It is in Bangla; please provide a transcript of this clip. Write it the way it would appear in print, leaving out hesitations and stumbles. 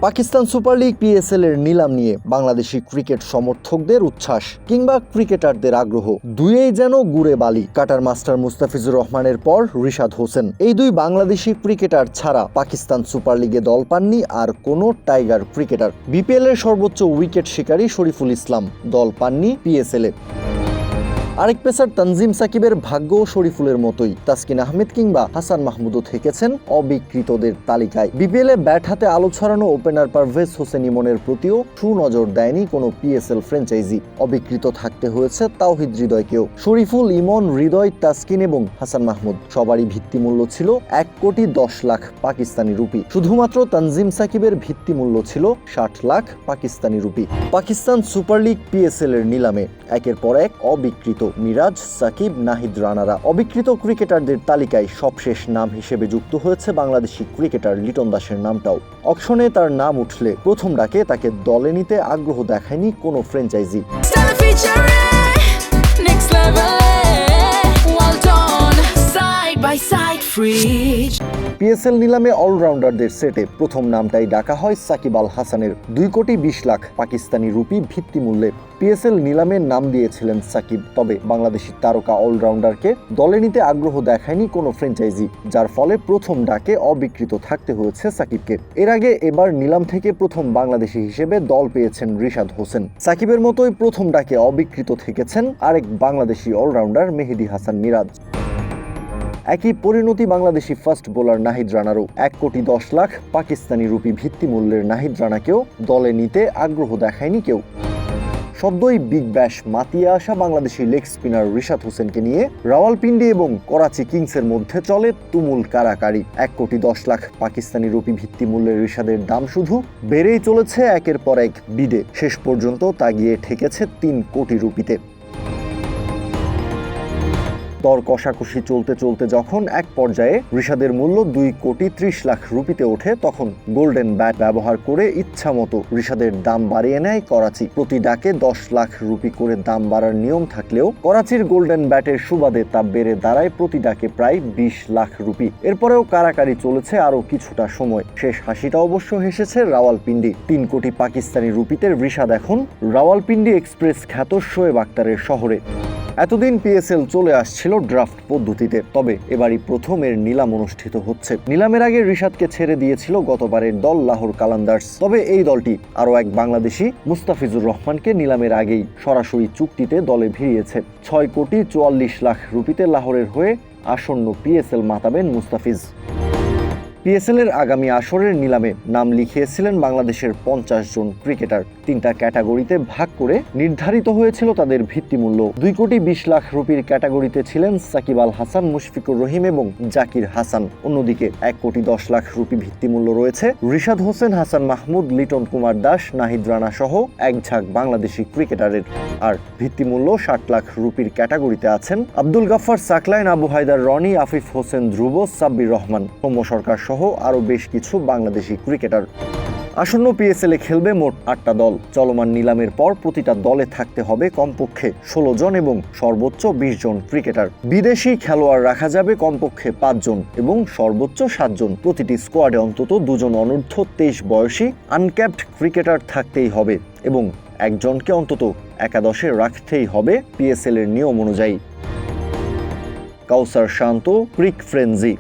পাকিস্তান সুপার লিগ পিএসএল এর নিলাম নিয়ে বাংলাদেশি ক্রিকেট সমর্থকদের উচ্ছ্বাস কিংবা ক্রিকেটারদের আগ্রহ দুইয়েই যেন গুড়ে বালি। কাটার মাস্টার মুস্তাফিজুর রহমানের পর রিশাদ হোসেন, এই দুই বাংলাদেশি ক্রিকেটার ছাড়া পাকিস্তান সুপার লিগে দল পাননি আর কোনো টাইগার ক্রিকেটার। বিপিএল এর সর্বোচ্চ উইকেট শিকারী শরীফুল ইসলাম দল পাননি পিএসএল এ। আরেক পেসার তানজিম সাকিবের ভাগ্য শরীফুলের মতোই, তাসকিন আহমেদ কিংবা হাসান মাহমুদও থেকেছেন অবিকৃতদের তালিকায়। বিপিএলে ব্যাট হাতে আলো ছড়ানো ওপেনার পারভেজ হোসেন ইমনের প্রতিও সুনজর দেয়নি কোনো পিএসএল ফ্র্যাঞ্চাইজি। অবিকৃত থাকতে হয়েছে তাওহিদ হৃদয়কেও। শরীফুল, ইমন, হৃদয়, তাসকিন এবং হাসান মাহমুদ সবারই ভিত্তিমূল্য ছিল 1,10,00,000 পাকিস্তানি রুপি। শুধুমাত্র তানজিম সাকিবের ভিত্তিমূল্য ছিল 60 lakh Pakistani rupee. Pakistan super league PSL এর নিলামে একের পর এক অবিকৃত মিরাজ, সাকিব, নাহিদ রানারা। অবিকৃত ক্রিকেটারদের তালিকায় সবশেষ নাম হিসেবে যুক্ত হয়েছে বাংলাদেশি ক্রিকেটার লিটন দাসের নামটাও। অকশনে তার নাম উঠলে প্রথম ডাকে তাকে দলে নিতে আগ্রহ দেখায়নি কোনো ফ্র্যাঞ্চাইজি। পিএসএল নিলামে অলরাউন্ডারদের সেটে প্রথম নামটাই ডাকা হয় সাকিব আল হাসানের 2,20,00,000 পাকিস্তানি রুপি ভিত্তিমূল্যে। পিএসএল নিলামে নাম দিয়েছিলেন সাকিব, তবে বাংলাদেশি তারকা অলরাউন্ডারকে দলে নিতে আগ্রহ দেখায়নি কোনো ফ্র্যাঞ্চাইজি, যার ফলে প্রথম ডাকে অবিকৃত থাকতে হয়েছে সাকিবকে। এর আগে এবার নিলাম থেকে প্রথম বাংলাদেশি হিসেবে দল পেয়েছেন রিশাদ হোসেন। সাকিবের মতোই প্রথম ডাকে অবিকৃত থেকেছেন আরেক বাংলাদেশি অলরাউন্ডার মেহেদী হাসান মিরাজ। একই পরিণতি বাংলাদেশি ফাস্ট বোলার নাহিদ রানারও। 1,10,00,000 পাকিস্তানি রুপি ভিত্তিমূল্যের নাহিদ রানাকেও দলে নিতে আগ্রহ দেখায়নি কেউ। সদ্যই বিগ ব্যাশ মাতিয়ে আসা বাংলাদেশি লেগ স্পিনার রিশাদ হোসেনকে নিয়ে রাওয়ালপিন্ডি এবং করাচি কিংসের মধ্যে চলে তুমুল কারাকারি। 1,10,00,000 পাকিস্তানি রুপি ভিত্তিমূল্যের রিশাদের দাম শুধু বেড়েই চলেছে একের পর এক বিডে। শেষ পর্যন্ত তা গিয়ে ঠেকেছে 3 কোটি রুপিতে। দর কষাকষি চলতে চলতে যখন এক পর্যায়ে রিশাদের মূল্য 2,30,00,000 রুপিতে ওঠে, তখন গোল্ডেন ব্যাট ব্যবহার করে ইচ্ছামতো রিশাদের দাম বাড়িয়ে নেয় করাচি। প্রতি ডাকে 10 লাখ রুপি করে দাম বাড়ার নিয়ম থাকলেও করাচির গোল্ডেন ব্যাটের সুবাদে তা বেড়ে দাঁড়ায় প্রতি ডাকে প্রায় 20 লাখ রুপি। এরপরেও কারাকারি চলেছে আরও কিছুটা সময়। শেষ হাসিটা অবশ্য হেসেছে রাওয়ালপিন্ডি। 3 কোটি পাকিস্তানি রুপিতে রিশাদ এখন রাওয়ালপিন্ডি এক্সপ্রেস খ্যাত শোয়েব আক্তারের শহরে। এতদিন পিএসএল চলে আসছিল ড্রাফট পদ্ধতিতে, তবে এবারই প্রথম এর নিলাম অনুষ্ঠিত হচ্ছে। নিলামের আগে রিশাদকে ছেড়ে দিয়েছিল গতবারের দল লাহোর কালান্দার্স, তবে এই দলটি আরও এক বাংলাদেশি মুস্তাফিজুর রহমানকে নিলামের আগেই সরাসরি চুক্তিতে দলে ভিড়িয়েছে। 6,44,00,000 রুপিতে লাহোরের হয়ে আসন্ন পিএসএল মাতাবেন মুস্তাফিজ। পিএসএল এর আগামী আসরের নিলামে নাম লিখিয়েছিলেন বাংলাদেশের 50 জন ক্রিকেটার। 3টা ক্যাটাগরিতে ভাগ করে নির্ধারিত হয়েছিল তাদের ভিত্তিমূল্য। 2,20,00,000 রুপির ক্যাটাগরিতে ছিলেন সাকিব আল হাসান, মুশফিকুর রহিম এবং জাকির হাসান। অন্যদিকে 1,10,00,000 রুপি ভিত্তিমূল্য রয়েছে রিশাদ হোসেন, হাসান মাহমুদ, লিটন কুমার দাস, নাহিদ রানা সহ এক ঝাঁক বাংলাদেশি ক্রিকেটারের। আর ভিত্তিমূল্য 60 লাখ রুপির ক্যাটাগরিতে আছেন আব্দুল গাফফার সাকলাইন, আবু হায়দার রনি, আফিফ হোসেন ধ্রুব, সাব্বির রহমান, সৌম্য সরকার সহ আরও বেশ কিছু বাংলাদেশি ক্রিকেটার। আসন্ন পিএসএল এ খেলবে মোট 8টা দল। চলমান নিলামের পর প্রতিটা দলে থাকতে হবে কমপক্ষে 16 জন এবং সর্বোচ্চ 20 জন ক্রিকেটার। বিদেশি খেলোয়াড় রাখা যাবে কমপক্ষে 5 জন এবং সর্বোচ্চ 7 জন। প্রতিটি স্কোয়াডে অন্তত 2 জন অনূর্ধ্ব 23 বয়সী আনক্যাপড ক্রিকেটার থাকতেই হবে এবং একজনকে অন্তত একাদশে রাখতেই হবে পিএসএল এর নিয়ম অনুযায়ী। কাউসার শান্ত, ক্রিক ফ্রেঞ্জি।